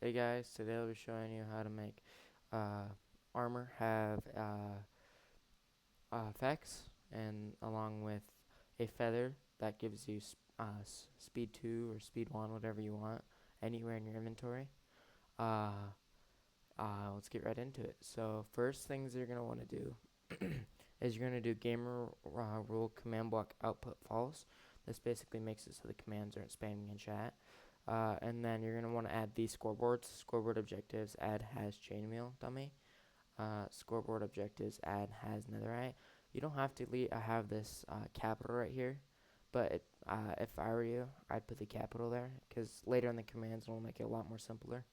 Hey guys, today I'll be showing you how to make armor have effects, and along with a feather that gives you speed 2 or speed 1, whatever you want, anywhere in your inventory. Let's get right into it. So first things you're going to want to do is you're going to do gamer rule command block output false. This basically makes it so the commands aren't spamming in chat. And then you're going to want to add these scoreboard objectives, add hasChainmail dummy, scoreboard objectives, add hasNetherite. You don't have to have this capital right here, but if I were you, I'd put the capital there, because later in the commands it will make it a lot more simpler.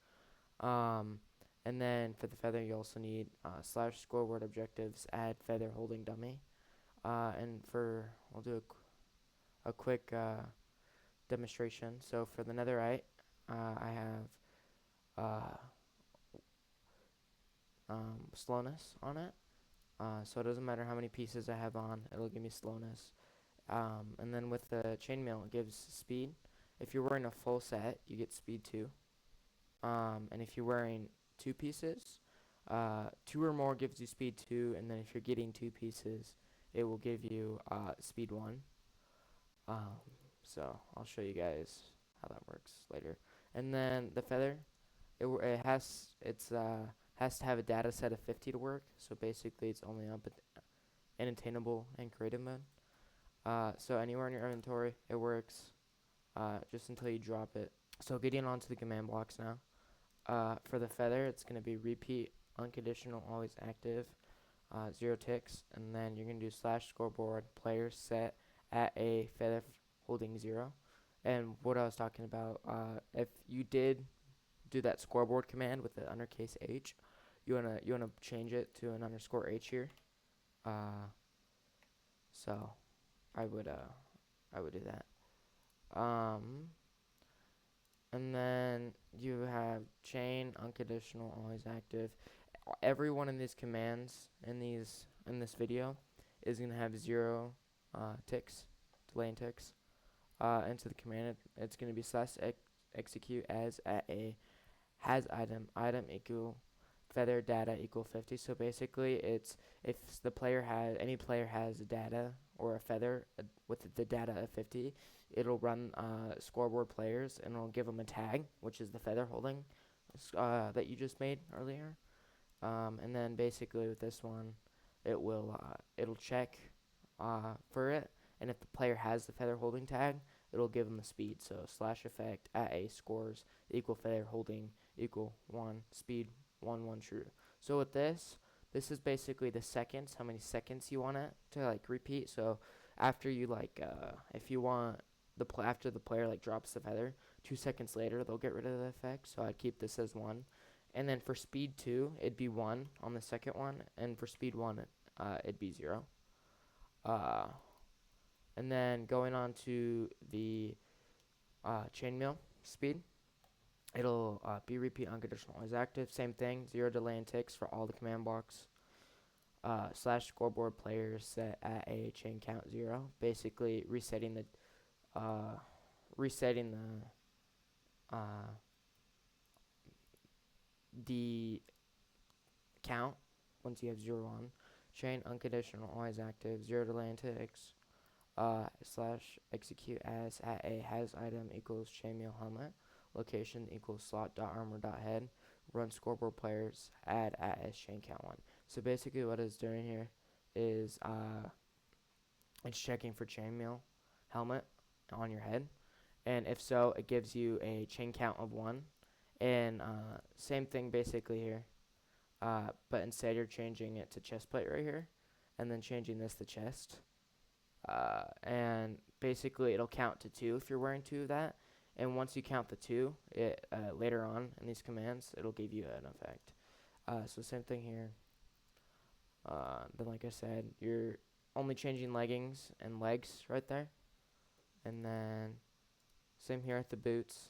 And then for the feather, you also need slash scoreboard objectives, add feather holding dummy. And we'll do a quick demonstration. So for the netherite, I have slowness on it. So it doesn't matter how many pieces I have on, it'll give me slowness. And then with the chainmail, it gives speed. If you're wearing a full set, you get speed 2. And if you're wearing 2 pieces, 2 or more gives you speed 2, and then if you're getting 2 pieces, it will give you speed 1. So I'll show you guys how that works later. And then the feather, it has to have a data set of 50 to work. So basically, it's only up in attainable and creative mode. So anywhere in your inventory, it works just until you drop it. So getting onto the command blocks now. For the feather, it's going to be repeat, unconditional, always active, 0 ticks, and then you're going to do slash scoreboard player set at a feather holding 0. And what I was talking about, if you did do that scoreboard command with the undercase H, you wanna change it to an underscore H here. So I would do that. And then you have chain, unconditional, always active. Every one of these commands in this video is gonna have 0 ticks, delay and ticks. Into the command, it's gonna be slash execute as at a item equal feather data equal 50. So basically, it's if any player has a data or a feather with the data of 50, it'll run scoreboard players, and it'll give them a tag, which is the feather holding that you just made earlier. And then basically with this one, it'll check for it, and if the player has the feather holding tag, it'll give them the speed. So slash effect at a scores equal feather holding equal 1 speed 1 true. So with this is basically the seconds, how many seconds you want it to like repeat. So after you if you want after the player drops the feather, 2 seconds later they'll get rid of the effect. So I'd keep this as 1. And then for speed 2, it'd be 1 on the second one, and for speed 1, it'd be 0. And then going on to the chainmail speed, it'll be repeat, unconditional, always active. Same thing, 0 delay and ticks for all the command blocks. Slash scoreboard players set at a chain count 0. Basically resetting the count once you have 0 on. Chain unconditional, always active, 0 delay and ticks. Slash execute as at a has item equals chainmail helmet, location equals slot.armor.head, run scoreboard players, add at as chainCount 1. So basically what it's doing here is it's checking for chainmail helmet on your head, and if so, it gives you a chain count of 1. And same thing basically here, but instead you're changing it to chest plate right here, and then changing this to chest. And basically it'll count to 2 if you're wearing 2 of that, and once you count the 2, it later on in these commands, it'll give you an effect. So same thing here. Then like I said, you're only changing leggings and legs right there, and then same here at the boots,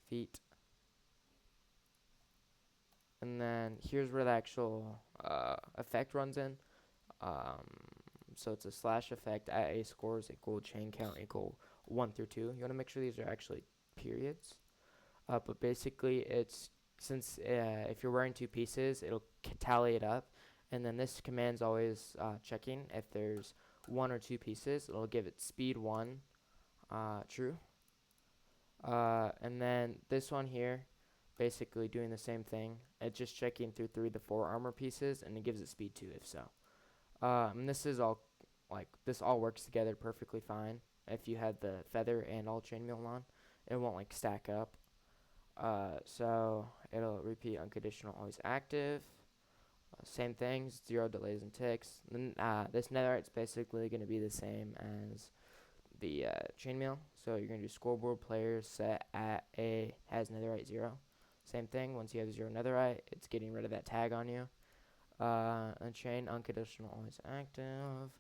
feet, and then here's where the actual effect runs in. So it's a slash effect at a scores equal chain count equal 1 through 2. You want to make sure these are actually periods. But basically, it's since if you're wearing two pieces, it'll tally it up, and then this command's always checking if there's one or two pieces. It'll give it speed 1, true. And then this one here, basically doing the same thing. It's just checking through 3 to 4 armor pieces, and it gives it speed 2 if so. And this is all, like, this all works together perfectly fine. If you had the feather and all chainmail on, it won't, like, stack up. So it'll repeat unconditional always active. Same things, 0 delays and ticks. Then this netherite's basically going to be the same as the chainmail. So you're going to do scoreboard players set at a hasNetherite 0. Same thing, once you have 0 netherite, it's getting rid of that tag on you. Unchain unconditional always active.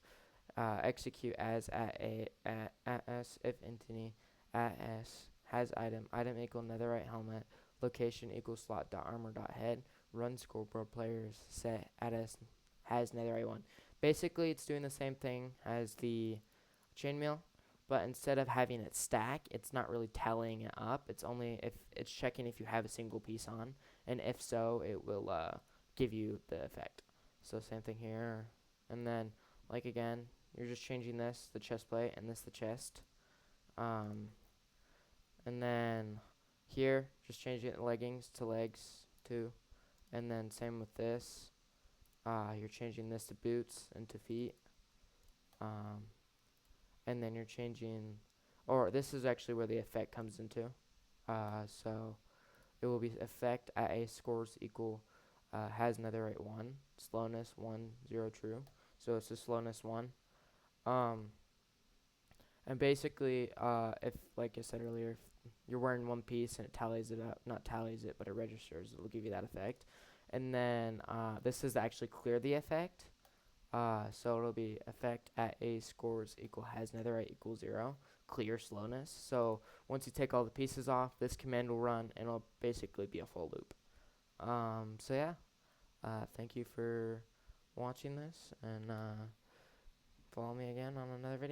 Execute as at s if entity at s has item equal netherite helmet, location equals slot.armor.head, run scoreboard players set at s has netherite 1. Basically, it's doing the same thing as the chainmail, but instead of having it stack, it's not really tallying it up. It's only if it's checking if you have a single piece on, and if so, it will give you the effect. So same thing here, and then like again, you're just changing this the chest plate and this the chest, and then here just changing it leggings to legs too, and then same with this. You're changing this to boots and to feet, and then you're changing, or this is actually where the effect comes into. So it will be effect at a scores equal has netherite 1, slowness 1, 0 true. So it's a slowness 1. And basically, if, like I said earlier, if you're wearing one piece and it tallies it up, not tallies it, but it registers, it'll give you that effect. And then this is to actually clear the effect. So it'll be effect at a scores equal has netherite equals 0, clear slowness. So once you take all the pieces off, this command will run and it'll basically be a full loop. So yeah, thank you for watching this, and follow me again on another video.